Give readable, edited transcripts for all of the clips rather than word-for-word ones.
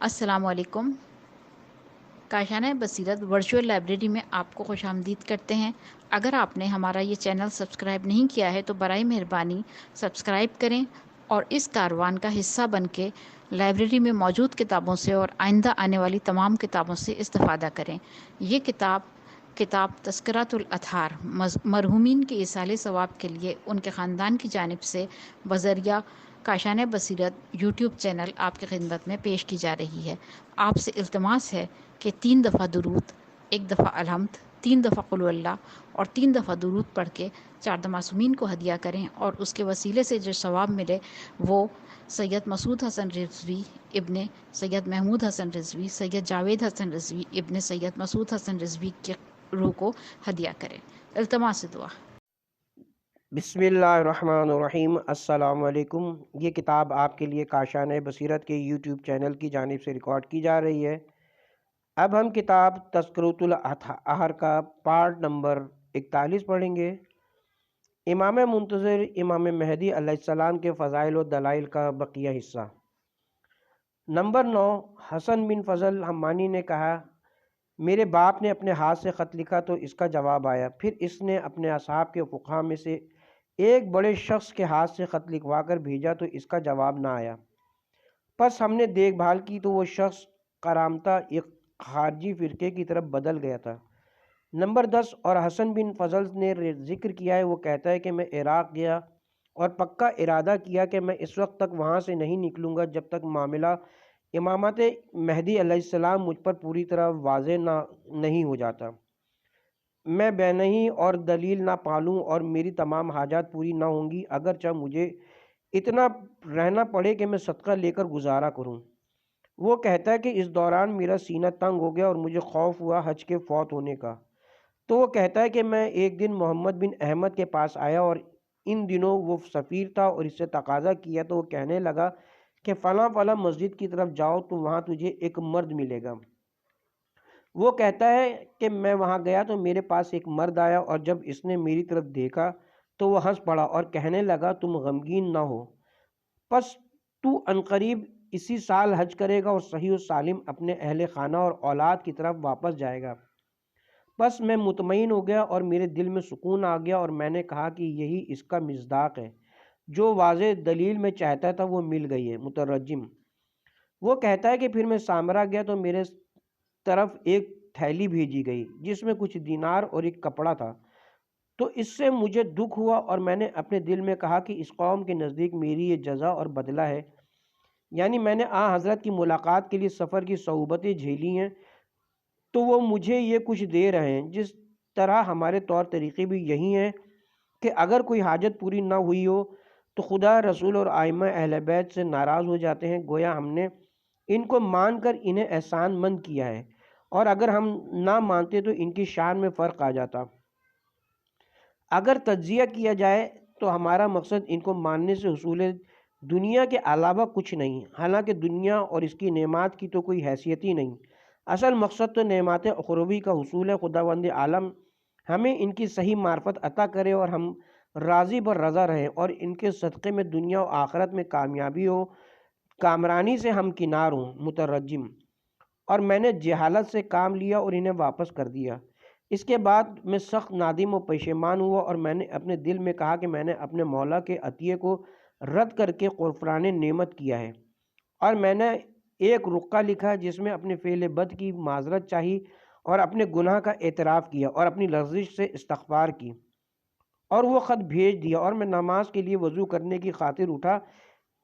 السلام علیکم۔ کاشانہ بصیرت ورچوئل لائبریری میں آپ کو خوش آمدید کرتے ہیں۔ اگر آپ نے ہمارا یہ چینل سبسکرائب نہیں کیا ہے تو برائے مہربانی سبسکرائب کریں اور اس کاروان کا حصہ بن کے لائبریری میں موجود کتابوں سے اور آئندہ آنے والی تمام کتابوں سے استفادہ کریں۔ یہ کتاب تذکرۃ الاطہار مرحومین کے ایصال ثواب کے لیے ان کے خاندان کی جانب سے بذریعہ کاشانہ بصیرت یوٹیوب چینل آپ کی خدمت میں پیش کی جا رہی ہے۔ آپ سے التماس ہے کہ 3 دفعہ درود، 1 دفعہ الحمد، 3 دفعہ قل اللہ اور 3 دفعہ درود پڑھ کے 4 معصومین کو ہدیہ کریں اور اس کے وسیلے سے جو ثواب ملے وہ سید مسعود حسن رضوی ابن سید محمود حسن رضوی، سید جاوید حسن رضوی ابن سید مسعود حسن رضوی کی روح کو ہدیہ کریں۔ التماس دعا۔ بسم اللہ الرحمن الرحیم۔ السلام علیکم۔ یہ کتاب آپ کے لیے کاشانہ بصیرت کے یوٹیوب چینل کی جانب سے ریکارڈ کی جا رہی ہے۔ اب ہم کتاب تذکرۃ الاطہار کا پارٹ نمبر 41 پڑھیں گے۔ امام منتظر امام مہدی علیہ السلام کے فضائل و دلائل کا بقیہ حصہ۔ نمبر 9، حسن بن فضل حمانی نے کہا، میرے باپ نے اپنے ہاتھ سے خط لکھا تو اس کا جواب آیا، پھر اس نے اپنے اصحاب کے فقہا میں سے ایک بڑے شخص کے ہاتھ سے خط لکھوا کر بھیجا تو اس کا جواب نہ آیا۔ پس ہم نے دیکھ بھال کی تو وہ شخص کرامتہ ایک خارجی فرقے کی طرف بدل گیا تھا۔ نمبر 10، اور حسن بن فضل نے ذکر کیا ہے، وہ کہتا ہے کہ میں عراق گیا اور پکا ارادہ کیا کہ میں اس وقت تک وہاں سے نہیں نکلوں گا جب تک معاملہ امامت مہدی علیہ السلام مجھ پر پوری طرح واضح نہیں ہو جاتا۔ میں بے نہیں اور دلیل نہ پالوں اور میری تمام حاجات پوری نہ ہوں گی، اگرچہ مجھے اتنا رہنا پڑے کہ میں صدقہ لے کر گزارا کروں۔ وہ کہتا ہے کہ اس دوران میرا سینہ تنگ ہو گیا اور مجھے خوف ہوا حج کے فوت ہونے کا۔ تو وہ کہتا ہے کہ میں ایک دن محمد بن احمد کے پاس آیا اور ان دنوں وہ سفیر تھا اور اس سے تقاضا کیا تو وہ کہنے لگا کہ فلاں فلاں مسجد کی طرف جاؤ تو وہاں تجھے ایک مرد ملے گا۔ وہ کہتا ہے کہ میں وہاں گیا تو میرے پاس ایک مرد آیا اور جب اس نے میری طرف دیکھا تو وہ ہنس پڑا اور کہنے لگا تم غمگین نہ ہو، پس تو عنقریب اسی سال حج کرے گا اور صحیح و سالم اپنے اہل خانہ اور اولاد کی طرف واپس جائے گا۔ بس میں مطمئن ہو گیا اور میرے دل میں سکون آ گیا اور میں نے کہا کہ یہی اس کا مصداق ہے، جو واضح دلیل میں چاہتا تھا وہ مل گئی ہے۔ مترجم۔ وہ کہتا ہے کہ پھر میں سامرا گیا تو میرے طرف ایک تھیلی بھیجی گئی جس میں کچھ دینار اور ایک کپڑا تھا، تو اس سے مجھے دکھ ہوا اور میں نے اپنے دل میں کہا کہ اس قوم کے نزدیک میری یہ جزا اور بدلہ ہے، یعنی میں نے حضرت کی ملاقات کے لیے سفر کی صعوبتیں جھیلی ہیں تو وہ مجھے یہ کچھ دے رہے ہیں۔ جس طرح ہمارے طور طریقے بھی یہی ہیں کہ اگر کوئی حاجت پوری نہ ہوئی ہو تو خدا، رسول اور ائمہ اہل بیت سے ناراض ہو جاتے ہیں، گویا ہم نے ان کو مان کر انہیں احسان مند کیا ہے، اور اگر ہم نہ مانتے تو ان کی شان میں فرق آ جاتا۔ اگر تجزیہ کیا جائے تو ہمارا مقصد ان کو ماننے سے حصول دنیا کے علاوہ کچھ نہیں، حالانکہ دنیا اور اس کی نعمات کی تو کوئی حیثیت ہی نہیں، اصل مقصد تو نعمات اخروی کا حصول ہے۔ خداوند عالم ہمیں ان کی صحیح معرفت عطا کرے اور ہم راضی بر رضا رہیں اور ان کے صدقے میں دنیا و آخرت میں کامیابی ہو، کامرانی سے ہم کنار ہوں۔ مترجم۔ اور میں نے جہالت سے کام لیا اور انہیں واپس کر دیا۔ اس کے بعد میں سخت نادم و پشیمان ہوا اور میں نے اپنے دل میں کہا کہ میں نے اپنے مولا کے عطیے کو رد کر کے غفران نعمت کیا ہے، اور میں نے ایک رقعہ لکھا جس میں اپنے فعل بد کی معذرت چاہی اور اپنے گناہ کا اعتراف کیا اور اپنی لغزش سے استغفار کی، اور وہ خط بھیج دیا اور میں نماز کے لیے وضو کرنے کی خاطر اٹھا۔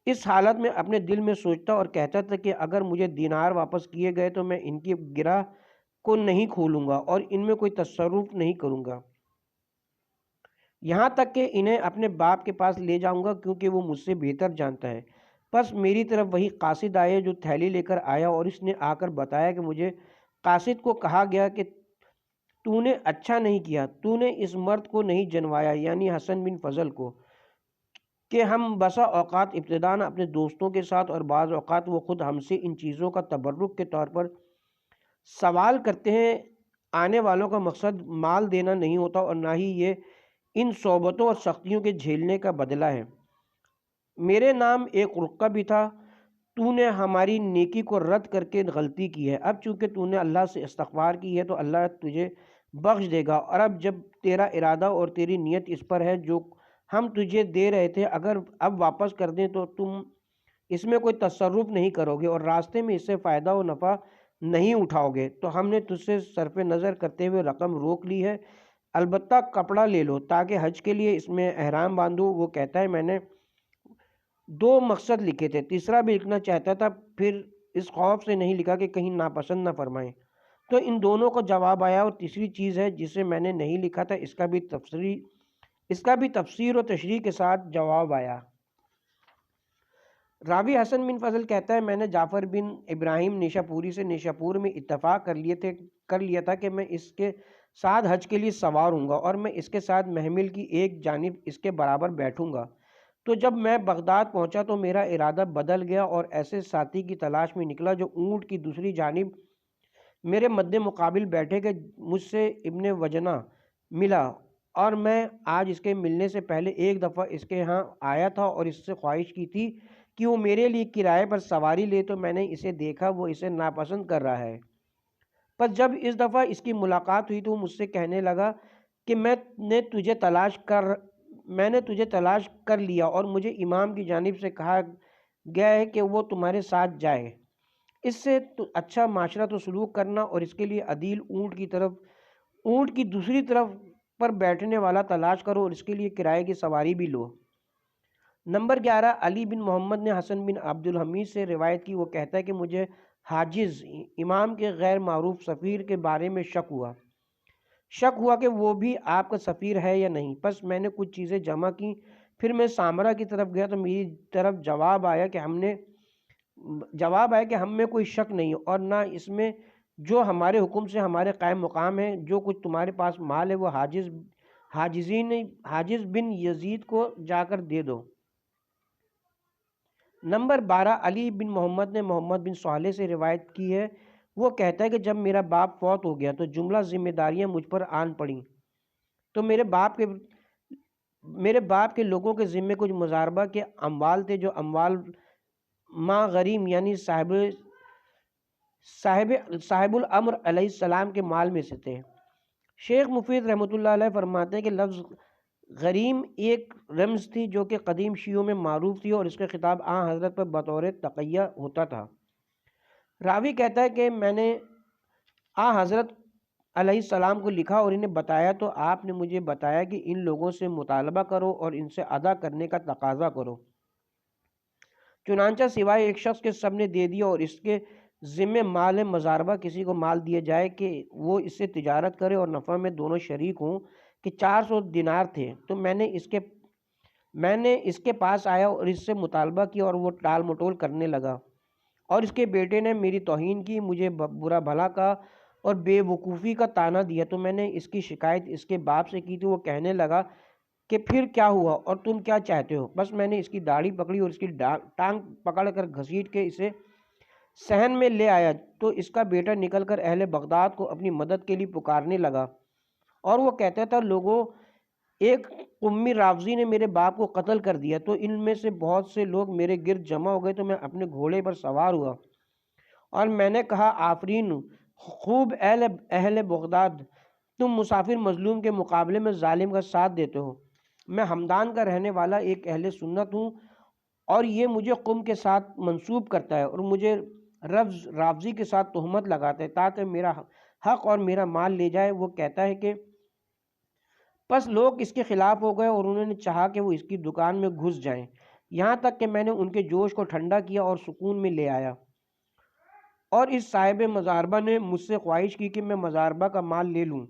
اس حالت میں اپنے دل میں سوچتا اور کہتا تھا کہ اگر مجھے دینار واپس کیے گئے تو میں ان کی گرہ کو نہیں کھولوں گا اور ان میں کوئی تصرف نہیں کروں گا، یہاں تک کہ انہیں اپنے باپ کے پاس لے جاؤں گا کیونکہ وہ مجھ سے بہتر جانتا ہے۔ پس میری طرف وہی قاصد آئے جو تھیلی لے کر آیا، اور اس نے آ کر بتایا کہ مجھے قاصد کو کہا گیا کہ تو نے اچھا نہیں کیا، تو نے اس مرد کو نہیں جنوایا، یعنی حسن بن فضل کو، کہ ہم بسا اوقات ابتداً اپنے دوستوں کے ساتھ اور بعض اوقات وہ خود ہم سے ان چیزوں کا تبرک کے طور پر سوال کرتے ہیں۔ آنے والوں کا مقصد مال دینا نہیں ہوتا اور نہ ہی یہ ان صعوبتوں اور سختیوں کے جھیلنے کا بدلہ ہے۔ میرے نام ایک رقعہ بھی تھا، تو نے ہماری نیکی کو رد کر کے غلطی کی ہے، اب چونکہ تو نے اللہ سے استغفار کی ہے تو اللہ تجھے بخش دے گا، اور اب جب تیرا ارادہ اور تیری نیت اس پر ہے جو ہم تجھے دے رہے تھے، اگر اب واپس کر دیں تو تم اس میں کوئی تصرف نہیں کرو گے اور راستے میں اس سے فائدہ و نفع نہیں اٹھاؤ گے، تو ہم نے تجھ سے صرف نظر کرتے ہوئے رقم روک لی ہے، البتہ کپڑا لے لو تاکہ حج کے لیے اس میں احرام باندھو۔ وہ کہتا ہے میں نے 2 مقصد لکھے تھے، تیسرا بھی لکھنا چاہتا تھا، پھر اس خوف سے نہیں لکھا کہ کہیں ناپسند نہ فرمائیں۔ تو ان دونوں کو جواب آیا، اور تیسری چیز ہے جسے میں نے نہیں لکھا تھا، اس کا بھی تفسیر و تشریح کے ساتھ جواب آیا۔ راوی حسن بن فضل کہتا ہے میں نے جعفر بن ابراہیم نیشاپوری سے نیشاپور میں اتفاق کر لیا تھا کہ میں اس کے ساتھ حج کے لیے سوار ہوں گا اور میں اس کے ساتھ محمل کی ایک جانب اس کے برابر بیٹھوں گا۔ تو جب میں بغداد پہنچا تو میرا ارادہ بدل گیا اور ایسے ساتھی کی تلاش میں نکلا جو اونٹ کی دوسری جانب میرے مد مقابل بیٹھے کہ مجھ سے ابن وجنہ ملا، اور میں آج اس کے ملنے سے پہلے ایک دفعہ اس کے ہاں آیا تھا اور اس سے خواہش کی تھی کہ وہ میرے لیے کرائے پر سواری لے، تو میں نے اسے دیکھا وہ اسے ناپسند کر رہا ہے۔ پر جب اس دفعہ اس کی ملاقات ہوئی تو وہ مجھ سے کہنے لگا کہ میں نے تجھے تلاش کر لیا اور مجھے امام کی جانب سے کہا گیا ہے کہ وہ تمہارے ساتھ جائے، اس سے اچھا معاشرت و سلوک کرنا اور اس کے لیے عدیل اونٹ کی دوسری طرف پر بیٹھنے والا تلاش کرو اور اس کے لیے کرائے کی سواری بھی لو۔ نمبر 11، علی بن محمد نے حسن بن عبد الحمید سے روایت کی، وہ کہتا ہے کہ مجھے حاجز امام کے غیر معروف سفیر کے بارے میں شک ہوا کہ وہ بھی آپ کا سفیر ہے یا نہیں، پس میں نے کچھ چیزیں جمع کی، پھر میں سامرا کی طرف گیا تو میری طرف جواب آیا کہ ہم میں کوئی شک نہیں اور نہ اس میں جو ہمارے حکم سے ہمارے قائم مقام ہے، جو کچھ تمہارے پاس مال ہے وہ حاجز بن یزید کو جا کر دے دو۔ نمبر 12، علی بن محمد نے محمد بن صالح سے روایت کی ہے، وہ کہتا ہے کہ جب میرا باپ فوت ہو گیا تو جملہ ذمہ داریاں مجھ پر آن پڑیں، تو میرے باپ کے لوگوں کے ذمے کچھ مزاربہ کے اموال تھے جو اموال ما غریم یعنی صاحب الامر علیہ السلام کے مال میں سے تھے۔ شیخ مفید رحمۃ اللہ علیہ فرماتے ہیں کہ لفظ غریم ایک رمز تھی جو کہ قدیم شیعوں میں معروف تھی اور اس کا خطاب حضرت پر بطور تقیہ ہوتا تھا۔ راوی کہتا ہے کہ میں نے حضرت علیہ السلام کو لکھا اور انہیں بتایا تو آپ نے مجھے بتایا کہ ان لوگوں سے مطالبہ کرو اور ان سے ادا کرنے کا تقاضا کرو، چنانچہ سوائے ایک شخص کے سب نے دے دیا اور اس کے ذمہ مال مزاربہ کسی کو مال دیا جائے کہ وہ اس سے تجارت کرے اور نفع میں دونوں شریک ہوں، کہ 400 دینار تھے، تو میں نے اس کے پاس آیا اور اس سے مطالبہ کیا اور وہ ٹال مٹول کرنے لگا، اور اس کے بیٹے نے میری توہین کی، مجھے برا بھلا کہا اور بے وقوفی کا طعنہ دیا، تو میں نے اس کی شکایت اس کے باپ سے کی تھی۔ وہ کہنے لگا کہ پھر کیا ہوا اور تم کیا چاہتے ہو؟ بس میں نے اس کی داڑھی پکڑی اور اس کی ٹانگ پکڑ کر گھسیٹ کے اسے صحن میں لے آیا، تو اس کا بیٹا نکل کر اہل بغداد کو اپنی مدد کے لیے پکارنے لگا اور وہ کہتا تھا لوگوں، ایک قمی رافضی نے میرے باپ کو قتل کر دیا، تو ان میں سے بہت سے لوگ میرے گرد جمع ہو گئے، تو میں اپنے گھوڑے پر سوار ہوا اور میں نے کہا آفرین خوب اہل بغداد، تم مسافر مظلوم کے مقابلے میں ظالم کا ساتھ دیتے ہو، میں ہمدان کا رہنے والا ایک اہل سنت ہوں اور یہ مجھے قم کے ساتھ منسوب کرتا ہے اور مجھے رافضی کے ساتھ تہمت لگاتا ہے تاکہ میرا حق اور میرا مال لے جائے۔ وہ کہتا ہے کہ پس لوگ اس کے خلاف ہو گئے اور انہوں نے چاہا کہ وہ اس کی دکان میں گھس جائیں، یہاں تک کہ میں نے ان کے جوش کو ٹھنڈا کیا اور سکون میں لے آیا، اور اس صاحب مزاربہ نے مجھ سے خواہش کی کہ میں مزاربہ کا مال لے لوں،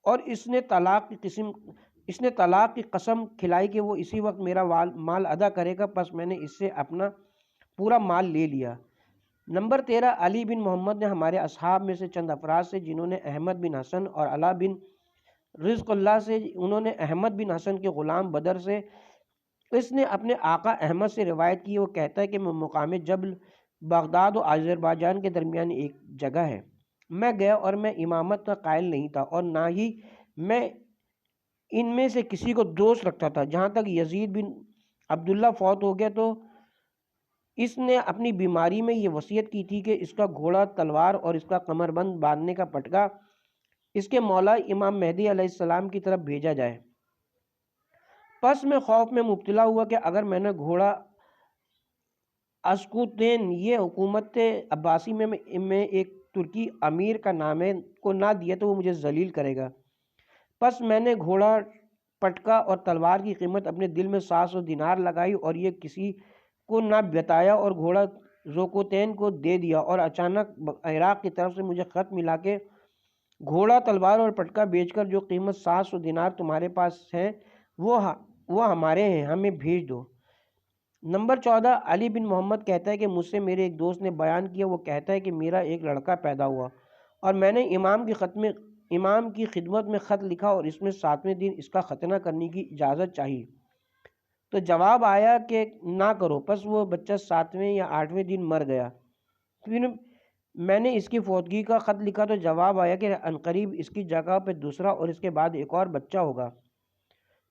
اور اس نے طلاق کی قسم کھلائی کہ وہ اسی وقت میرا مال ادا کرے گا، پس میں نے اس سے اپنا پورا مال لے لیا۔ نمبر 13، علی بن محمد نے ہمارے اصحاب میں سے چند افراد سے جنہوں نے احمد بن حسن اور علا بن رزق اللہ سے، انہوں نے احمد بن حسن کے غلام بدر سے، اس نے اپنے آقا احمد سے روایت کی، وہ کہتا ہے کہ میں مقام جبل بغداد و آذربائیجان کے درمیان ایک جگہ ہے، میں گیا اور میں امامت کا قائل نہیں تھا اور نہ ہی میں ان میں سے کسی کو دوست رکھتا تھا، جہاں تک یزید بن عبداللہ فوت ہو گیا تو اس نے اپنی بیماری میں یہ وصیت کی تھی کہ اس کا گھوڑا، تلوار اور اس کا کمر بند باندھنے کا پٹکا اس کے مولا امام مہدی علیہ السلام کی طرف بھیجا جائے۔ پس میں خوف میں مبتلا ہوا کہ اگر میں نے گھوڑا اسکوتین یہ حکومت عباسی میں ایک ترکی امیر کا نام ہے کو نہ دیا تو وہ مجھے ذلیل کرے گا۔ پس میں نے گھوڑا، پٹکا اور تلوار کی قیمت اپنے دل میں 700 دینار لگائی اور یہ کسی کو نہ بتایا اور گھوڑا زوکوتین کو دے دیا، اور اچانک عراق کی طرف سے مجھے خط ملا کہ گھوڑا، تلوار اور پٹکا بیچ کر جو قیمت 700 دینار تمہارے پاس ہے وہ ہمارے ہیں، ہمیں بھیج دو۔ نمبر 14 علی بن محمد کہتا ہے کہ مجھ سے میرے ایک دوست نے بیان کیا، وہ کہتا ہے کہ میرا ایک لڑکا پیدا ہوا اور میں نے امام کی خدمت میں خط لکھا اور اس میں 7ویں دن اس کا ختنہ کرنے کی اجازت چاہی، تو جواب آیا کہ نہ کرو۔ پس وہ بچہ 7ویں یا 8ویں دن مر گیا۔ پھر میں نے اس کی فوتگی کا خط لکھا تو جواب آیا کہ عنقریب اس کی جگہ پہ دوسرا اور اس کے بعد ایک اور بچہ ہوگا،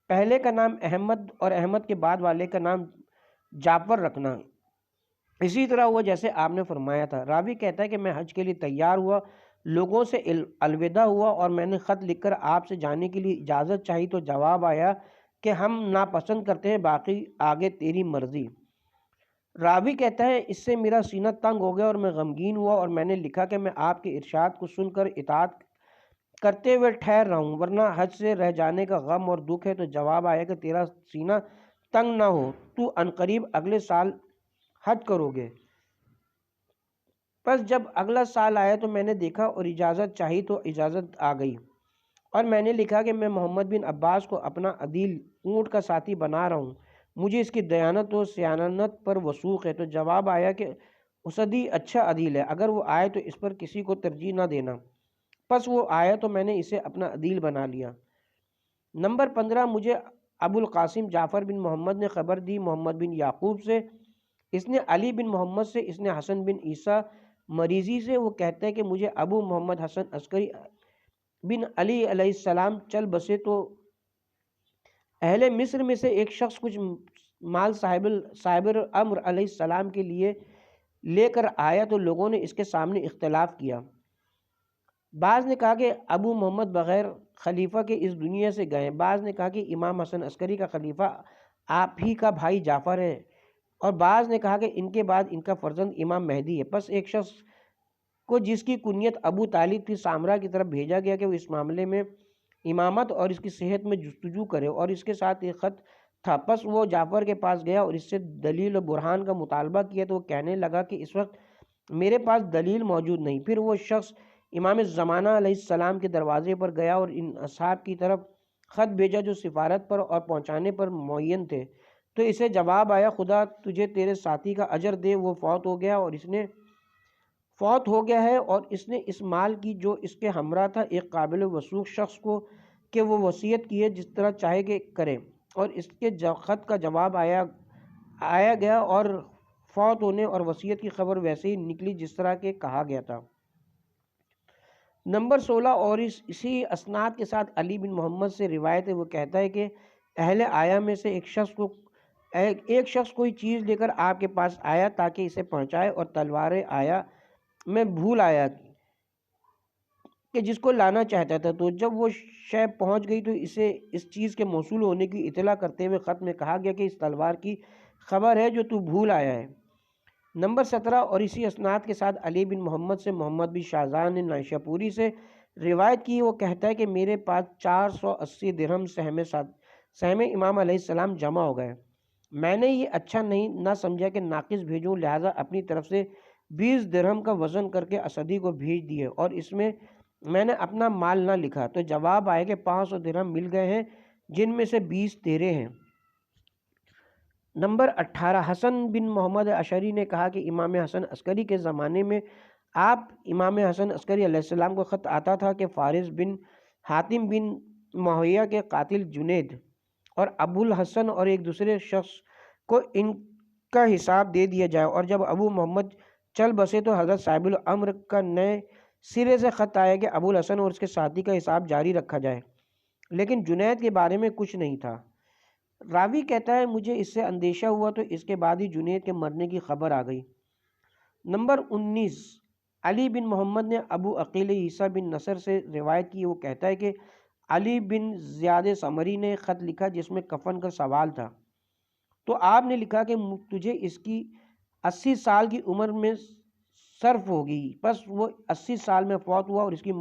پہلے کا نام احمد اور احمد کے بعد والے کا نام جعفر رکھنا، اسی طرح ہوا جیسے آپ نے فرمایا تھا۔ راوی کہتا ہے کہ میں حج کے لیے تیار ہوا، لوگوں سے الوداع ہوا اور میں نے خط لکھ کر آپ سے جانے کے لیے اجازت چاہی تو جواب آیا کہ ہم ناپسند کرتے ہیں، باقی آگے تیری مرضی۔ راوی کہتا ہے اس سے میرا سینہ تنگ ہو گیا اور میں غمگین ہوا اور میں نے لکھا کہ میں آپ کے ارشاد کو سن کر اطاعت کرتے ہوئے ٹھہر رہا ہوں، ورنہ حج سے رہ جانے کا غم اور دکھ ہے۔ تو جواب آیا کہ تیرا سینہ تنگ نہ ہو، تو عنقریب اگلے سال حج کرو گے۔ پس جب اگلا سال آیا تو میں نے دیکھا اور اجازت چاہی تو اجازت آ گئی، اور میں نے لکھا کہ میں محمد بن عباس کو اپنا عدیل اونٹ کا ساتھی بنا رہا ہوں، مجھے اس کی دیانت و سیانت پر وثوق ہے۔ تو جواب آیا کہ اسدی اچھا عدیل ہے، اگر وہ آئے تو اس پر کسی کو ترجیح نہ دینا۔ پس وہ آیا تو میں نے اسے اپنا عدیل بنا لیا۔ نمبر 15 مجھے ابو القاسم جعفر بن محمد نے خبر دی محمد بن یعقوب سے، اس نے علی بن محمد سے، اس نے حسن بن عیسیٰ مریضی سے، وہ کہتا ہے کہ مجھے ابو محمد حسن عسکری بن علی علیہ السلام چل بسے تو اہل مصر میں سے ایک شخص کچھ مال صاحب امر علیہ السلام کے لیے لے کر آیا تو لوگوں نے اس کے سامنے اختلاف کیا۔ بعض نے کہا کہ ابو محمد بغیر خلیفہ کے اس دنیا سے گئے، بعض نے کہا کہ امام حسن عسکری کا خلیفہ آپ ہی کا بھائی جعفر ہے، اور بعض نے کہا کہ ان کے بعد ان کا فرزند امام مہدی ہے۔ پس ایک شخص کو جس کی کنیت ابو طالب تھی سامرا کی طرف بھیجا گیا کہ وہ اس معاملے میں امامت اور اس کی صحت میں جستجو کرے، اور اس کے ساتھ ایک خط تھا۔ پس وہ جعفر کے پاس گیا اور اس سے دلیل و برہان کا مطالبہ کیا تو وہ کہنے لگا کہ اس وقت میرے پاس دلیل موجود نہیں۔ پھر وہ شخص امام زمانہ علیہ السلام کے دروازے پر گیا اور ان اصحاب کی طرف خط بھیجا جو سفارت پر اور پہنچانے پر معین تھے، تو اسے جواب آیا خدا تجھے تیرے ساتھی کا اجر دے، وہ فوت ہو گیا ہے اور اس نے اس مال کی جو اس کے ہمراہ تھا ایک قابل وثوق شخص کو کہ وہ وصیت کی ہے جس طرح چاہے کہ کرے، اور اس کے خط کا جواب آیا گیا اور فوت ہونے اور وصیت کی خبر ویسے ہی نکلی جس طرح کہ کہا گیا تھا۔ نمبر 16 اور اسی اسناد کے ساتھ علی بن محمد سے روایت ہے، وہ کہتا ہے کہ اہل آیا میں سے ایک شخص کوئی چیز لے کر آپ کے پاس آیا تاکہ اسے پہنچائے، اور تلوار آیا میں بھول آیا کہ جس کو لانا چاہتا تھا، تو جب وہ شے پہنچ گئی تو اسے اس چیز کے موصول ہونے کی اطلاع کرتے ہوئے خط میں کہا گیا کہ اس تلوار کی خبر ہے جو تو بھول آیا ہے۔ نمبر 17 اور اسی اسناد کے ساتھ علی بن محمد سے محمد بن شاہزان نے نائشہ پوری سے روایت کی، وہ کہتا ہے کہ میرے پاس 480 درہم سہم امام علیہ السلام جمع ہو گئے، میں نے یہ اچھا نہ سمجھا کہ ناقص بھیجوں، لہٰذا اپنی طرف سے 20 درہم کا وزن کر کے اسدی کو بھیج دیے، اور اس میں میں نے اپنا مال نہ لکھا۔ تو جواب آئے کہ 500 درہم مل گئے ہیں جن میں سے 20 تیرے ہیں۔ نمبر 18 حسن بن محمد اشعری نے کہا کہ امام حسن عسکری کے زمانے میں امام حسن عسکری علیہ السلام کو خط آتا تھا کہ فارس بن حاتم بن معاویہ کے قاتل جنید اور ابو الحسن اور ایک دوسرے شخص کو ان کا حساب دے دیا جائے، اور جب ابو محمد چل بسے تو حضرت صاحب الامر کا نئے سرے سے خط آیا کہ ابو الحسن اور اس کے ساتھی کا حساب جاری رکھا جائے، لیکن جنید کے بارے میں کچھ نہیں تھا۔ راوی کہتا ہے مجھے اس سے اندیشہ ہوا تو اس کے بعد ہی جنید کے مرنے کی خبر آ گئی۔ نمبر 19، علی بن محمد نے ابو عقیل عیسیٰ بن نصر سے روایت کی، وہ کہتا ہے کہ علی بن زیاد سمری نے خط لکھا جس میں کفن کا سوال تھا، تو آپ نے لکھا کہ تجھے اس کی 80 سال کی عمر میں صرف ہوگی، بس وہ 80 سال میں فوت ہوا اور اس کی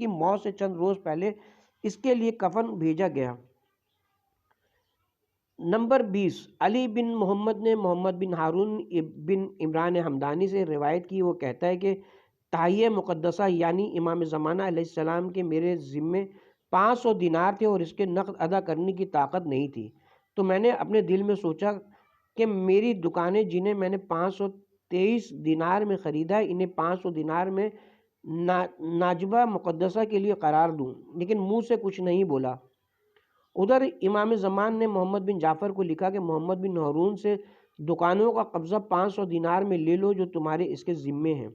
موت سے چند روز پہلے اس کے لیے کفن بھیجا گیا۔ نمبر 20، علی بن محمد نے محمد بن ہارون بن عمران حمدانی سے روایت کی، وہ کہتا ہے کہ تحیہ مقدسہ یعنی امام زمانہ علیہ السلام کے میرے ذمے 500 دینار تھے اور اس کے نقد ادا کرنے کی طاقت نہیں تھی، تو میں نے اپنے دل میں سوچا کہ میری دکانیں جنہیں میں نے 523 دینار میں خریدا ہے انہیں 500 دینار میں ناجبہ مقدسہ کے لیے قرار دوں، لیکن منہ سے کچھ نہیں بولا۔ ادھر امام زمان نے محمد بن جعفر کو لکھا کہ محمد بن ہارون سے دکانوں کا قبضہ 500 دینار میں لے لو جو تمہارے اس کے ذمے ہیں۔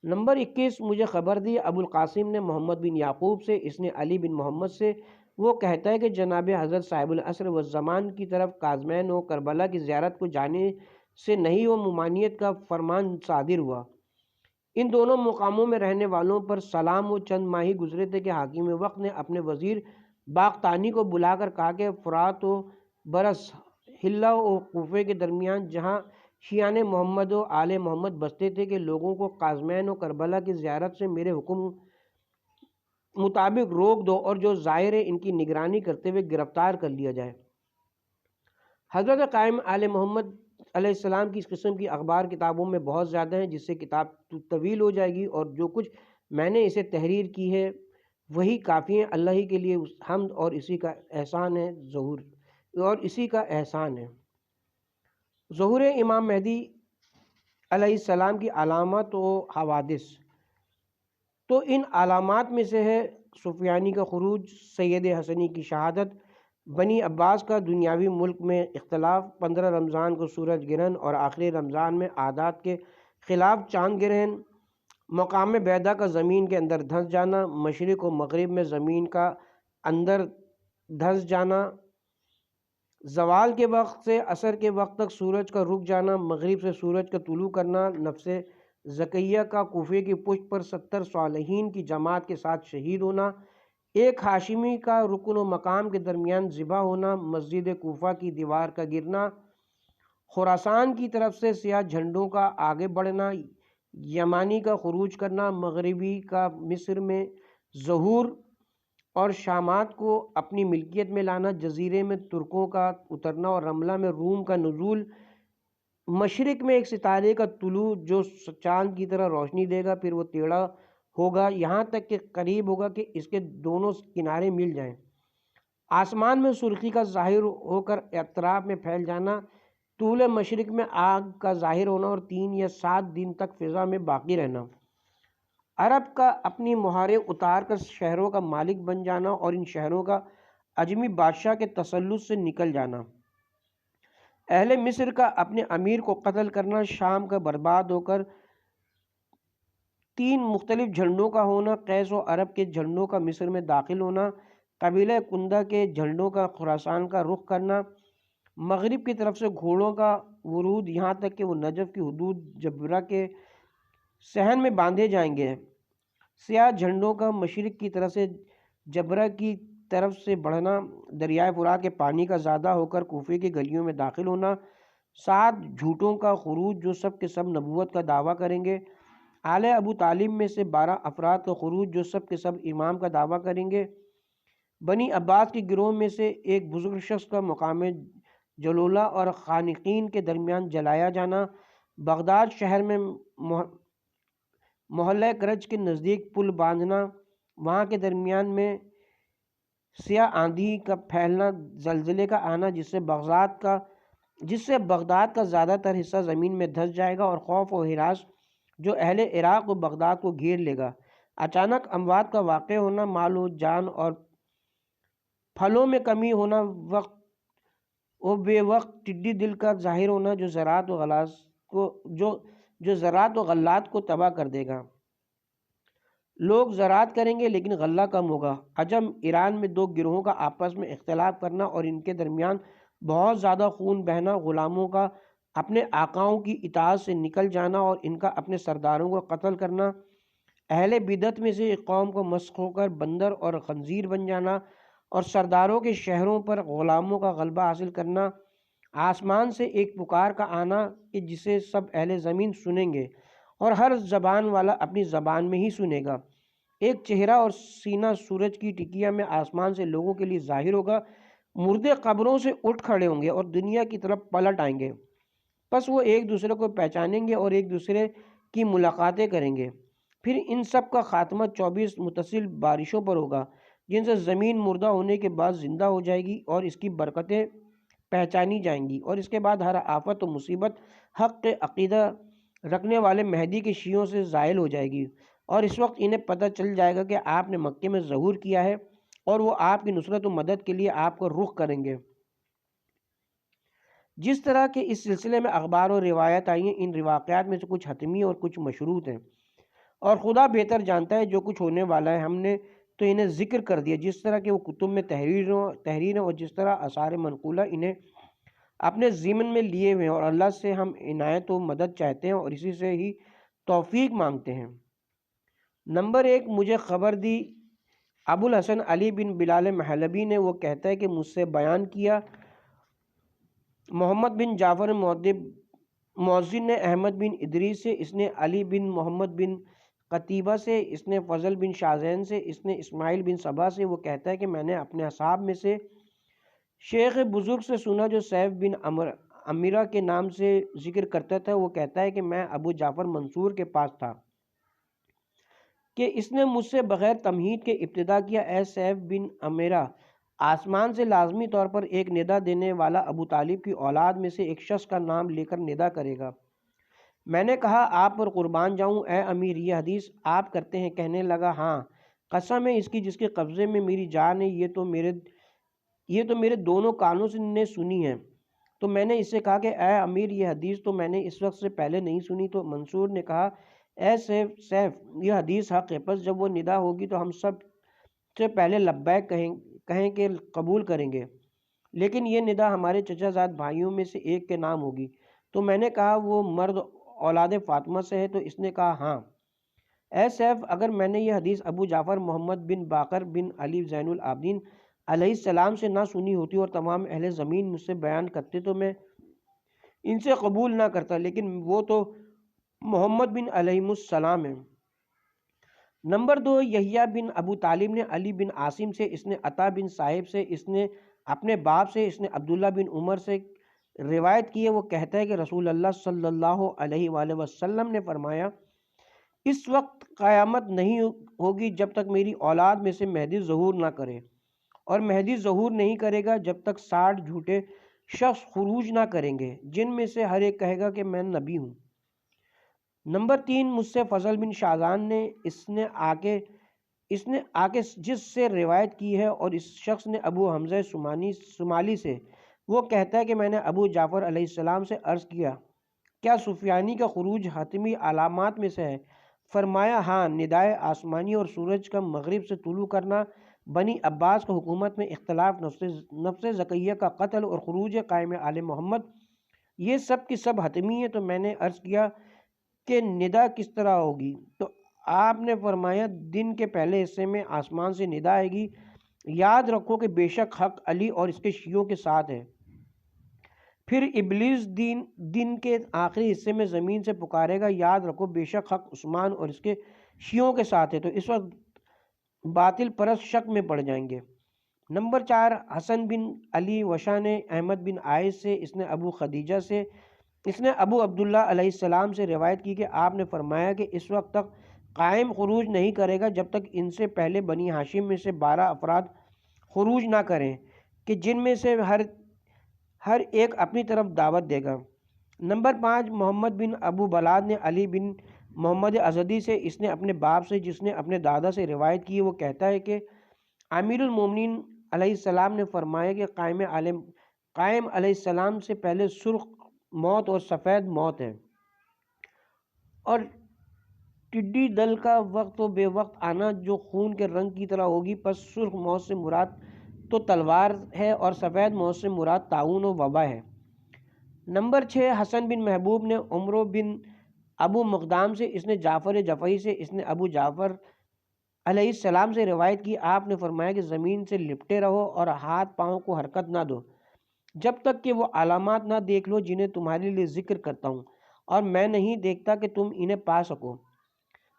نمبر 21، مجھے خبر دی ابو القاسم نے محمد بن یعقوب سے، اس نے علی بن محمد سے، وہ کہتا ہے کہ جناب حضرت صاحب العصر والزمان کی طرف کاظمین و کربلا کی زیارت کو جانے سے نہیں و ممانعت کا فرمان صادر ہوا۔ ان دونوں مقاموں میں رہنے والوں پر سلام و چند ماہی گزرے تھے کہ حاکم وقت نے اپنے وزیر باغتانی کو بلا کر کہا کہ فرات و برس حلہ و کوفے کے درمیان جہاں شیعان محمد و آل محمد بستے تھے کہ لوگوں کو کاظمین و کربلا کی زیارت سے میرے حکم مطابق روک دو اور جو ظاہر ہے ان کی نگرانی کرتے ہوئے گرفتار کر لیا جائے۔ حضرت قائم آل محمد علیہ السلام کی اس قسم کی اخبار کتابوں میں بہت زیادہ ہیں، جس سے کتاب طویل ہو جائے گی، اور جو کچھ میں نے اسے تحریر کی ہے وہی کافی ہے۔ اللہ ہی کے لیے حمد اور اسی کا احسان ہے ظہور امام مہدی علیہ السلام کی علامات و حوادث۔ تو ان علامات میں سے ہے سفیانی کا خروج، سید حسنی کی شہادت، بنی عباس کا دنیاوی ملک میں اختلاف، 15 رمضان کو سورج گرہن اور آخری رمضان میں عادات کے خلاف چاند گرہن، مقام بیدا کا زمین کے اندر دھنس جانا، مشرق و مغرب میں زمین کا اندر دھنس جانا، زوال کے وقت سے عصر کے وقت تک سورج کا رک جانا، مغرب سے سورج کا طلوع کرنا، نفس زکیہ کا کوفے کی پشت پر 70 صالحین کی جماعت کے ساتھ شہید ہونا، ایک ہاشمی کا رکن و مقام کے درمیان ذبح ہونا، مسجد کوفہ کی دیوار کا گرنا، خراسان کی طرف سے سیاہ جھنڈوں کا آگے بڑھنا، یمانی کا خروج کرنا، مغربی کا مصر میں ظہور اور شامات کو اپنی ملکیت میں لانا، جزیرے میں ترکوں کا اترنا اور رملہ میں روم کا نزول، مشرق میں ایک ستارے کا طلوع جو چاند کی طرح روشنی دے گا، پھر وہ ٹیڑھا ہوگا یہاں تک کہ قریب ہوگا کہ اس کے دونوں کنارے مل جائیں، آسمان میں سرخی کا ظاہر ہو کر اطراف میں پھیل جانا، طول مشرق میں آگ کا ظاہر ہونا اور 3 یا 7 دن تک فضا میں باقی رہنا، عرب کا اپنی مہاریں اتار کر شہروں کا مالک بن جانا اور ان شہروں کا عجمی بادشاہ کے تسلط سے نکل جانا، اہل مصر کا اپنے امیر کو قتل کرنا، شام کا برباد ہو کر 3 مختلف جھنڈوں کا ہونا، قیس و عرب کے جھنڈوں کا مصر میں داخل ہونا، قبیلہ کندہ کے جھنڈوں کا خراسان کا رخ کرنا، مغرب کی طرف سے گھوڑوں کا ورود یہاں تک کہ وہ نجف کی حدود جبرہ کے صحن میں باندھے جائیں گے، سیاہ جھنڈوں کا مشرق کی طرف سے جبرہ کی طرف سے بڑھنا، دریائے فرات کے پانی کا زیادہ ہو کر کوفے کی گلیوں میں داخل ہونا، 7 جھوٹوں کا خروج جو سب کے سب نبوت کا دعویٰ کریں گے، آل ابو طالب میں سے 12 افراد کا خروج جو سب کے سب امام کا دعویٰ کریں گے، بنی عباس کے گروہ میں سے ایک بزرگ شخص کا مقام جلولہ اور خانقین کے درمیان جلایا جانا، بغداد شہر میں محلہ کرج کے نزدیک پل باندھنا، وہاں کے درمیان میں سیاہ آندھی کا پھیلنا، زلزلے کا آنا جس سے بغداد کا زیادہ تر حصہ زمین میں دھنس جائے گا اور خوف و ہراس جو اہل عراق و بغداد کو گھیر لے گا، اچانک اموات کا واقع ہونا، مال و جان اور پھلوں میں کمی ہونا، بے وقت ٹڈی دل کا ظاہر ہونا جو زراعت و غلات کو تباہ کر دے گا، لوگ زراعت کریں گے لیکن غلہ کم ہوگا۔ عجم ایران میں دو گروہوں کا آپس میں اختلاف کرنا اور ان کے درمیان بہت زیادہ خون بہنا، غلاموں کا اپنے آقاؤں کی اطاعت سے نکل جانا اور ان کا اپنے سرداروں کو قتل کرنا، اہل بدعت میں سے ایک قوم کو مسخ ہو کر بندر اور خنزیر بن جانا اور سرداروں کے شہروں پر غلاموں کا غلبہ حاصل کرنا، آسمان سے ایک پکار کا آنا کہ جسے سب اہل زمین سنیں گے اور ہر زبان والا اپنی زبان میں ہی سنے گا، ایک چہرہ اور سینہ سورج کی ٹکیا میں آسمان سے لوگوں کے لیے ظاہر ہوگا، مردے قبروں سے اٹھ کھڑے ہوں گے اور دنیا کی طرف پلٹ آئیں گے، پس وہ ایک دوسرے کو پہچانیں گے اور ایک دوسرے کی ملاقاتیں کریں گے، پھر ان سب کا خاتمہ 24 متصل بارشوں پر ہوگا جن سے زمین مردہ ہونے کے بعد زندہ ہو جائے گی اور اس کی برکتیں پہچانی جائیں گی، اور اس کے بعد ہر آفت و مصیبت حق کے عقیدہ رکھنے والے مہدی کے شیعوں سے زائل ہو جائے گی، اور اس وقت انہیں پتہ چل جائے گا کہ آپ نے مکے میں ظہور کیا ہے اور وہ آپ کی نصرت و مدد کے لیے آپ کو رخ کریں گے۔ جس طرح کے اس سلسلے میں اخبار و روایت آئی ہیں، ان واقعات میں سے کچھ حتمی اور کچھ مشروط ہیں، اور خدا بہتر جانتا ہے جو کچھ ہونے والا ہے، ہم نے تو انہیں ذکر کر دیا جس طرح کہ وہ کتب میں تحریریں اور جس طرح آثار منقولہ انہیں اپنے ضمن میں لیے ہوئے ہیں، اور اللہ سے ہم عنایت و مدد چاہتے ہیں اور اسی سے ہی توفیق مانگتے ہیں۔ نمبر 1، مجھے خبر دی ابو الحسن علی بن بلال محلبی نے، وہ کہتا ہے کہ مجھ سے بیان کیا محمد بن جعفر مؤذن نے احمد بن ادریس سے، اس نے علی بن محمد بن قتیبہ سے، اس نے فضل بن شاذین سے، اس نے اسماعیل بن صبا سے، وہ کہتا ہے کہ میں نے اپنے اصحاب میں سے شیخ بزرگ سے سنا جو سیف بن امیرہ کے نام سے ذکر کرتا تھا، وہ کہتا ہے کہ میں ابو جعفر منصور کے پاس تھا کہ اس نے مجھ سے بغیر تمہید کے ابتدا کیا، اے سیف بن امیرہ، آسمان سے لازمی طور پر ایک ندا دینے والا ابو طالب کی اولاد میں سے ایک شخص کا نام لے کر ندا کرے گا۔ میں نے کہا آپ پر قربان جاؤں اے امیر، یہ حدیث آپ کرتے ہیں؟ کہنے لگا ہاں، قسم ہے اس کی جس کے قبضے میں میری جان ہے، یہ تو میرے دونوں کانوں سے نے سنی ہے۔ تو میں نے اس سے کہا کہ اے امیر، یہ حدیث تو میں نے اس وقت سے پہلے نہیں سنی۔ تو منصور نے کہا اے سیف، یہ حدیث حق ہے، پس جب وہ ندا ہوگی تو ہم سب سے پہلے لبیک کہیں کہ قبول کریں گے، لیکن یہ ندا ہمارے چچا زاد بھائیوں میں سے ایک کے نام ہوگی۔ تو میں نے کہا وہ مرد اولاد فاطمہ سے ہے؟ تو اس نے کہا ہاں۔ اے سیف، اگر میں نے یہ حدیث ابو جعفر محمد بن باقر بن علی زین العابدین علیہ السلام سے نہ سنی ہوتی اور تمام اہل زمین مجھ سے بیان کرتے تو میں ان سے قبول نہ کرتا، لیکن وہ تو محمد بن علیہ السلام ہے۔ نمبر 2، یحییٰ بن ابو طالب نے علی بن عاصم سے، اس نے عطا بن صاحب سے، اس نے اپنے باپ سے، اس نے عبداللہ بن عمر سے روایت کی ہے، وہ کہتا ہے کہ رسول اللہ صلی اللہ علیہ وآلہ وسلم نے فرمایا اس وقت قیامت نہیں ہوگی جب تک میری اولاد میں سے مہدی ظہور نہ کرے، اور مہدی ظہور نہیں کرے گا جب تک 60 جھوٹے شخص خروج نہ کریں گے جن میں سے ہر ایک کہے گا کہ میں نبی ہوں۔ نمبر 3، مجھ سے فضل بن شاذان نے، اس نے آ کے جس سے روایت کی ہے، اور اس شخص نے ابو حمزہ سمالی سے، وہ کہتا ہے کہ میں نے ابو جعفر علیہ السلام سے عرض کیا کیا سفیانی کا خروج حتمی علامات میں سے ہے؟ فرمایا ہاں، ندائے آسمانی اور سورج کا مغرب سے طلوع کرنا، بنی عباس کا حکومت میں اختلاف، نفس زکیہ کا قتل اور خروج قائم آل محمد، یہ سب کی سب حتمی ہے۔ تو میں نے عرض کیا کہ ندا کس طرح ہوگی؟ تو آپ نے فرمایا دن کے پہلے حصے میں آسمان سے ندا آئے گی، یاد رکھو کہ بے شک حق علی اور اس کے شیعوں کے ساتھ ہے۔ پھر ابلیس دن کے آخری حصے میں زمین سے پکارے گا، یاد رکھو بے شک حق عثمان اور اس کے شیعوں کے ساتھ ہے۔ تو اس وقت باطل پرست شک میں پڑ جائیں گے۔ نمبر 4، حسن بن علی وشا نے احمد بن عائز سے، اس نے ابو خدیجہ سے، اس نے ابو عبداللہ علیہ السلام سے روایت کی کہ آپ نے فرمایا کہ اس وقت تک قائم خروج نہیں کرے گا جب تک ان سے پہلے بنی ہاشم میں سے 12 افراد خروج نہ کریں کہ جن میں سے ہر ایک اپنی طرف دعوت دے گا۔ نمبر 5، محمد بن ابو بلاد نے علی بن محمد ازدی سے، اس نے اپنے باپ سے جس نے اپنے دادا سے روایت کی، وہ کہتا ہے کہ امیر المومنین علیہ السلام نے فرمایا کہ قائم علیہ السلام سے پہلے سرخ موت اور سفید موت ہے، اور ٹڈی دل کا وقت و بے وقت آنا جو خون کے رنگ کی طرح ہوگی، پس سرخ موت سے مراد تو تلوار ہے اور سفید موت سے مراد طاعون و وبا ہے۔ نمبر 6، حسن بن محبوب نے عمرو بن ابو مقدام سے، اس نے جعفر جفعی سے، اس نے ابو جعفر علیہ السلام سے روایت کی، آپ نے فرمایا کہ زمین سے لپٹے رہو اور ہاتھ پاؤں کو حرکت نہ دو جب تک کہ وہ علامات نہ دیکھ لو جنہیں تمہارے لیے ذکر کرتا ہوں، اور میں نہیں دیکھتا کہ تم انہیں پا سکو۔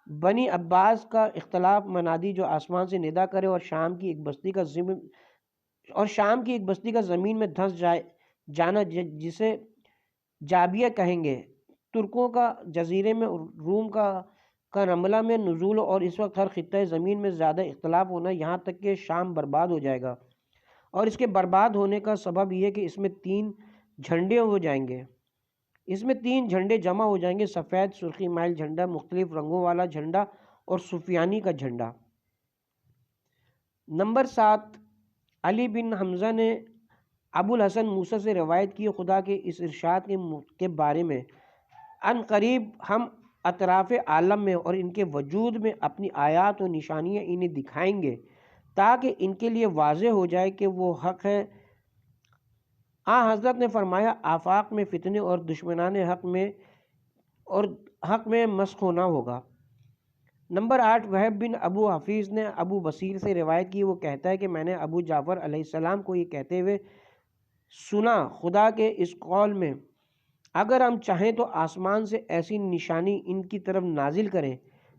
بنی عباس کا اختلاف منادی جو آسمان سے ندا کرے اور شام کی ایک بستی کا زمین میں دھنس جانا جسے جابیہ کہیں گے۔ ترکوں کا جزیرے میں، روم کا رملہ میں نزول، اور اس وقت ہر خطہ زمین میں زیادہ اختلاف ہونا، یہاں تک کہ شام برباد ہو جائے گا، اور اس کے برباد ہونے کا سبب یہ کہ اس میں 3 جھنڈے ہو جائیں گے، اس میں 3 جھنڈے جمع ہو جائیں گے، سفید سرخی مائل جھنڈا، مختلف رنگوں والا جھنڈا اور سفیانی کا جھنڈا۔ نمبر 7، علی بن حمزہ نے ابو الحسن موسیٰ سے روایت کی، خدا کے اس ارشاد کے بارے میں، ان قریب ہم اطراف عالم میں اور ان کے وجود میں اپنی آیات و نشانیاں انہیں دکھائیں گے تاکہ ان کے لیے واضح ہو جائے کہ وہ حق ہے۔ حضرت نے فرمایا، آفاق میں فتنے اور دشمنان حق میں مسخ ہونا ہوگا۔ نمبر 8، وہب بن ابو حفیظ نے ابو بصیر سے روایت کی، وہ کہتا ہے کہ میں نے ابو جعفر علیہ السلام کو یہ کہتے ہوئے سنا، خدا کے اس قول میں، اگر ہم چاہیں تو آسمان سے ایسی نشانی ان کی طرف نازل کریں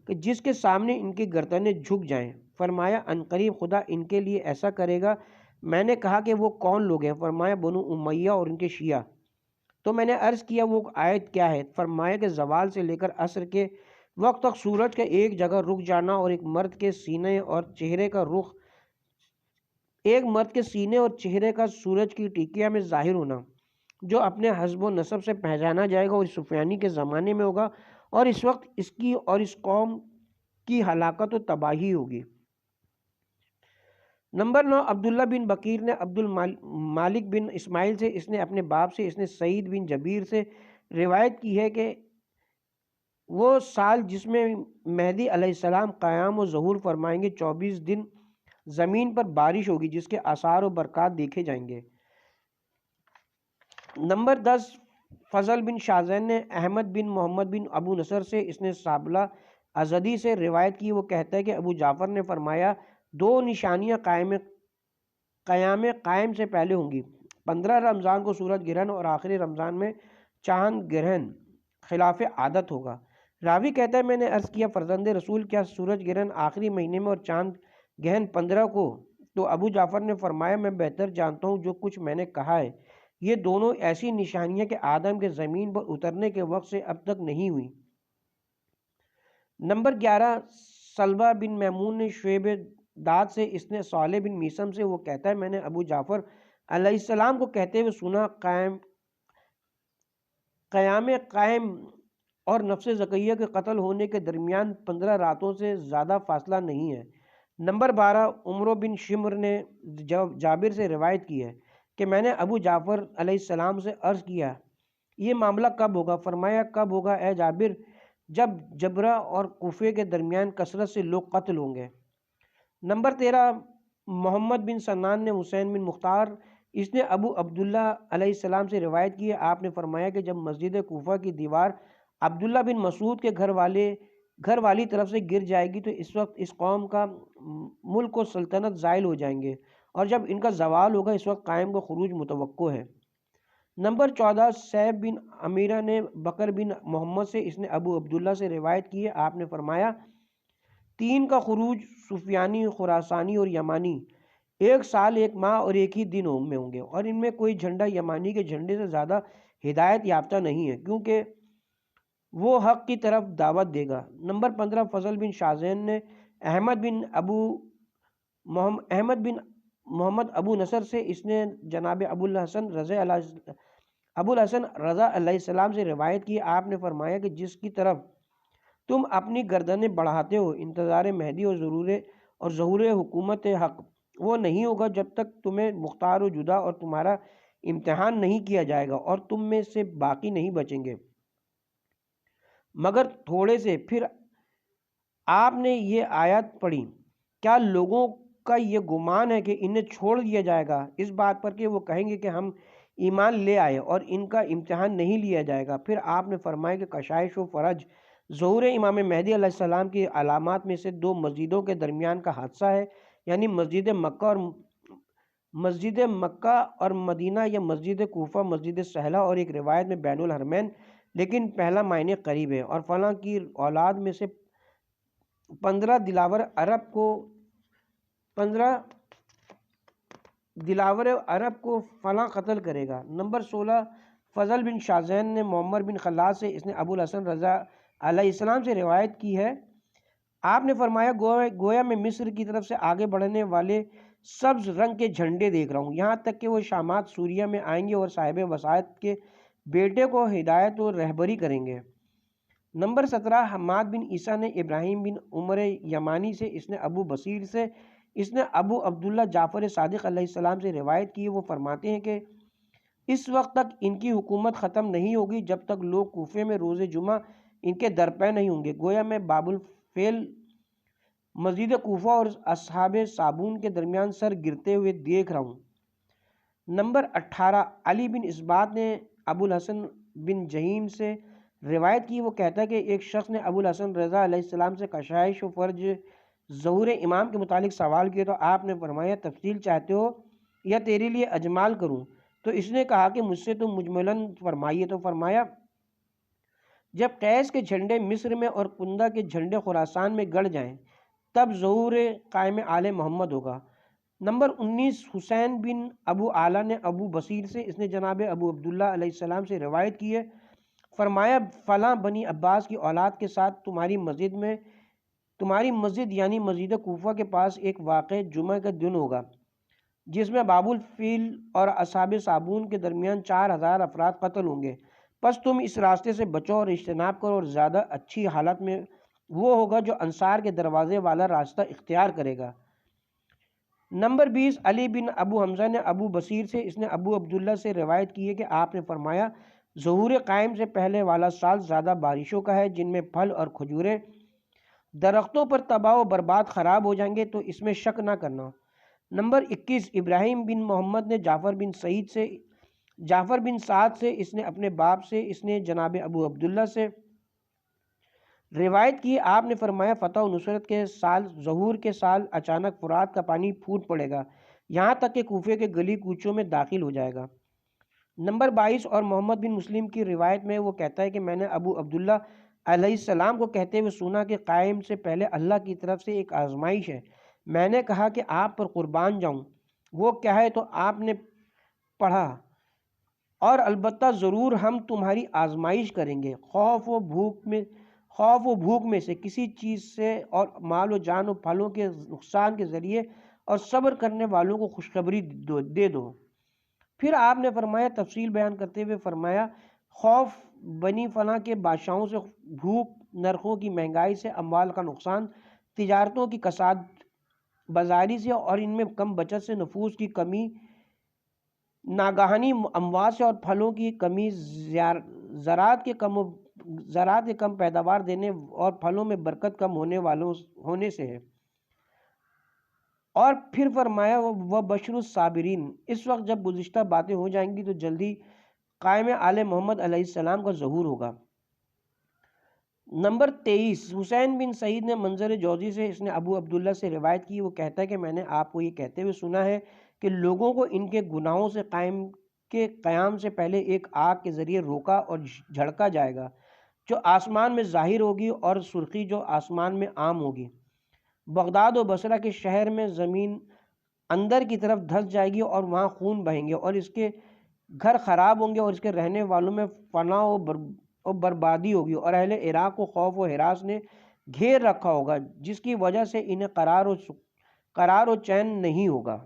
کہ جس کے سامنے ان کی گردنیں جھک جائیں۔ فرمایا، عنقریب خدا ان کے لیے ایسا کرے گا۔ میں نے کہا کہ وہ کون لوگ ہیں؟ فرمایا، بنو امیہ اور ان کے شیعہ۔ تو میں نے عرض کیا وہ آیت کیا ہے؟ فرمایا کہ زوال سے لے کر عصر کے وقت تک سورج کا ایک جگہ رک جانا اور ایک مرد کے سینے اور چہرے کا سورج کی ٹیکیا میں ظاہر ہونا، جو اپنے حسب و نسب سے پہچانا جائے گا، اور سفیانی کے زمانے میں ہوگا، اور اس وقت اس کی اور اس قوم کی ہلاکت و تباہی ہوگی۔ نمبر 9، عبداللہ بن بکیر نے عبد المالک بن اسماعیل سے، اس نے اپنے باپ سے، اس نے سعید بن جبیر سے روایت کی ہے کہ وہ سال جس میں مہدی علیہ السلام قیام و ظہور فرمائیں گے، 24 دن زمین پر بارش ہوگی جس کے آثار و برکات دیکھے جائیں گے۔ نمبر 10، فضل بن شازین نے احمد بن محمد بن ابو نصر سے، اس نے سابلہ ازدی سے روایت کی، وہ کہتا ہے کہ ابو جعفر نے فرمایا، 2 نشانیاں قیام قائم سے پہلے ہوں گی، 15 رمضان کو سورج گرہن اور آخری رمضان میں چاند گرہن خلاف عادت ہوگا۔ راوی کہتا ہے، میں نے عرض کیا، فرزند رسول، کیا سورج گرہن آخری مہینے میں اور چاند گرہن 15 کو؟ تو ابو جعفر نے فرمایا، میں بہتر جانتا ہوں جو کچھ میں نے کہا ہے، یہ دونوں ایسی نشانیاں کہ آدم کے زمین پر اترنے کے وقت سے اب تک نہیں ہوئی۔ نمبر 11، سلبہ بن میمون نے شعیب داد سے، اس نے صالح بن میسم سے، وہ کہتا ہے، میں نے ابو جعفر علیہ السلام کو کہتے ہوئے سنا، قیام قائم اور نفس زکیہ کے قتل ہونے کے درمیان 15 راتوں سے زیادہ فاصلہ نہیں ہے۔ نمبر 12، عمرو بن شمر نے جابر سے روایت کی ہے کہ میں نے ابو جعفر علیہ السلام سے عرض کیا، یہ معاملہ کب ہوگا؟ فرمایا، کب ہوگا اے جابر؟ جب جبرہ اور کوفے کے درمیان کثرت سے لوگ قتل ہوں گے۔ نمبر 13، محمد بن سنان نے حسین بن مختار، اس نے ابو عبداللہ علیہ السلام سے روایت کی ہے، آپ نے فرمایا کہ جب مسجد کوفہ کی دیوار عبداللہ بن مسعود کے گھر والی طرف سے گر جائے گی تو اس وقت اس قوم کا ملک و سلطنت زائل ہو جائیں گے، اور جب ان کا زوال ہوگا اس وقت قائم کا خروج متوقع ہے۔ نمبر 14، سیب بن امیرہ نے بکر بن محمد سے، اس نے ابو عبداللہ سے روایت کی ہے، آپ نے فرمایا، 3 کا خروج سفیانی، خراسانی اور یمانی 1 سال 1 ماہ اور 1 ہی دن میں ہوں گے، اور ان میں کوئی جھنڈا یمانی کے جھنڈے سے زیادہ ہدایت یافتہ نہیں ہے، کیونکہ وہ حق کی طرف دعوت دے گا۔ نمبر 15، فضل بن شازین نے احمد بن محمد ابو نصر سے، اس نے جناب ابو الحسن رضا علیہ السلام سے روایت کی، آپ نے فرمایا کہ جس کی طرف تم اپنی گردنیں بڑھاتے ہو انتظار مہدی اور ظہور حکومت حق، وہ نہیں ہوگا جب تک تمہیں مختار و جدا اور تمہارا امتحان نہیں کیا جائے گا، اور تم میں سے باقی نہیں بچیں گے مگر تھوڑے سے، پھر آپ نے یہ آیت پڑھی، کیا لوگوں کا یہ گمان ہے کہ انہیں چھوڑ دیا جائے گا اس بات پر کہ وہ کہیں گے کہ ہم ایمان لے آئے اور ان کا امتحان نہیں لیا جائے گا؟ پھر آپ نے فرمایا کہ کشائش و فرج ظہور امام مہدی علیہ السلام کی علامات میں سے دو مسجدوں کے درمیان کا حادثہ ہے، یعنی مسجد مکہ اور مدینہ، یا مسجد کوفہ، مسجد سہلہ، اور ایک روایت میں بین الحرمین، لیکن پہلا معنی قریب ہے، اور فلاں کی اولاد میں سے 15 دلاور عرب کو فلاں قتل کرے گا۔ نمبر 16، فضل بن شازین نے معمر بن خلاد سے، اس نے ابو الحسن رضا علیہ السلام سے روایت کی ہے، آپ نے فرمایا گویا میں مصر کی طرف سے آگے بڑھنے والے سبز رنگ کے جھنڈے دیکھ رہا ہوں، یہاں تک کہ وہ شامات سوریہ میں آئیں گے اور صاحب وساعت کے بیٹے کو ہدایت و رہبری کریں گے۔ نمبر 17، حماد بن عیسیٰ نے ابراہیم بن عمر یمانی سے، اس نے ابو بصیر سے، اس نے ابو عبداللہ جعفر صادق علیہ السلام سے روایت کی، وہ فرماتے ہیں کہ اس وقت تک ان کی حکومت ختم نہیں ہوگی جب تک لوگ کوفے میں روز جمعہ ان کے درپے نہیں ہوں گے، گویا میں باب الفیل مسجد کوفہ اور اصحاب صابون کے درمیان سر گرتے ہوئے دیکھ رہا ہوں۔ نمبر 18، علی بن اسبات نے ابو الحسن بن جہیم سے روایت کی، وہ کہتا ہے کہ ایک شخص نے ابو الحسن رضا علیہ السلام سے کشائش و فرج ظہور امام کے متعلق سوال کیا، تو آپ نے فرمایا تفصیل چاہتے ہو یا تیرے لیے اجمال کروں؟ تو اس نے کہا کہ مجھ سے تو مجملاً فرمائیے، تو فرمایا جب قیس کے جھنڈے مصر میں اور کندہ کے جھنڈے خراسان میں گڑ جائیں تب ظہور قائم آل محمد ہوگا۔ نمبر 19، حسین بن ابو اعلیٰ نے ابو بصیر سے، اس نے جناب ابو عبداللہ علیہ السلام سے روایت کی ہے، فرمایا فلاں بنی عباس کی اولاد کے ساتھ تمہاری مسجد یعنی مسجد کوفہ کے پاس ایک واقع جمعہ کا دن ہوگا جس میں باب الفیل اور اصحاب صابون کے درمیان 4000 افراد قتل ہوں گے، پس تم اس راستے سے بچو اور اجتناب کرو، اور زیادہ اچھی حالت میں وہ ہوگا جو انصار کے دروازے والا راستہ اختیار کرے گا۔ نمبر 20، علی بن ابو حمزہ نے ابو بصیر سے، اس نے ابو عبداللہ سے روایت کی ہے کہ آپ نے فرمایا ظہور قائم سے پہلے والا سال زیادہ بارشوں کا ہے، جن میں پھل اور کھجوریں درختوں پر تباہ و برباد خراب ہو جائیں گے، تو اس میں شک نہ کرنا۔ نمبر 21، ابراہیم بن محمد نے جعفر بن سعد سے، اس نے اپنے باپ سے، اس نے جناب ابو عبداللہ سے روایت کی، آپ نے فرمایا فتح و نصرت کے سال، ظہور کے سال، اچانک فرات کا پانی پھوٹ پڑے گا یہاں تک کہ کوفے کے گلی کوچوں میں داخل ہو جائے گا۔ نمبر 22، اور محمد بن مسلم کی روایت میں وہ کہتا ہے کہ میں نے ابو عبداللہ علیہ السلام کو کہتے ہوئے سنا کہ قائم سے پہلے اللہ کی طرف سے ایک آزمائش ہے، میں نے کہا کہ آپ پر قربان جاؤں، وہ کیا ہے؟ تو آپ نے پڑھا اور البتہ ضرور ہم تمہاری آزمائش کریں گے، خوف و بھوک میں سے کسی چیز سے، اور مال و جان و پھلوں کے نقصان کے ذریعے، اور صبر کرنے والوں کو خوشخبری دے دو۔ پھر آپ نے فرمایا تفصیل بیان کرتے ہوئے فرمایا خوف بنی فلاں کے بادشاہوں سے، بھوک، نرخوں کی مہنگائی سے، اموال کا نقصان، تجارتوں کی کساد بازاری سے، اور ان میں کم بچت سے، نفوس کی کمی، ناگہانی اموات سے، اور پھلوں کی کمی، زراعت کے کم پیداوار دینے اور پھلوں میں برکت کم ہونے سے ہے۔ اور پھر فرمایا وہ بشر الصابرین، اس وقت جب گزشتہ باتیں ہو جائیں گی تو جلدی قائم آل محمد علیہ السلام کا ظہور ہوگا۔ نمبر 23، حسین بن سعید نے منظر جوزی سے، اس نے ابو عبداللہ سے روایت کی، وہ کہتا ہے کہ میں نے آپ کو یہ کہتے ہوئے سنا ہے کہ لوگوں کو ان کے گناہوں سے قیام سے پہلے ایک آگ کے ذریعے روکا اور جھڑکا جائے گا جو آسمان میں ظاہر ہوگی، اور سرخی جو آسمان میں عام ہوگی۔ بغداد و بصرہ کے شہر میں زمین اندر کی طرف دھس جائے گی اور وہاں خون بہیں گے، اور اس کے گھر خراب ہوں گے، اور اس کے رہنے والوں میں فنا و بربادی ہوگی، اور اہل عراق کو خوف و ہراس نے گھیر رکھا ہوگا، جس کی وجہ سے انہیں قرار و چین نہیں ہوگا۔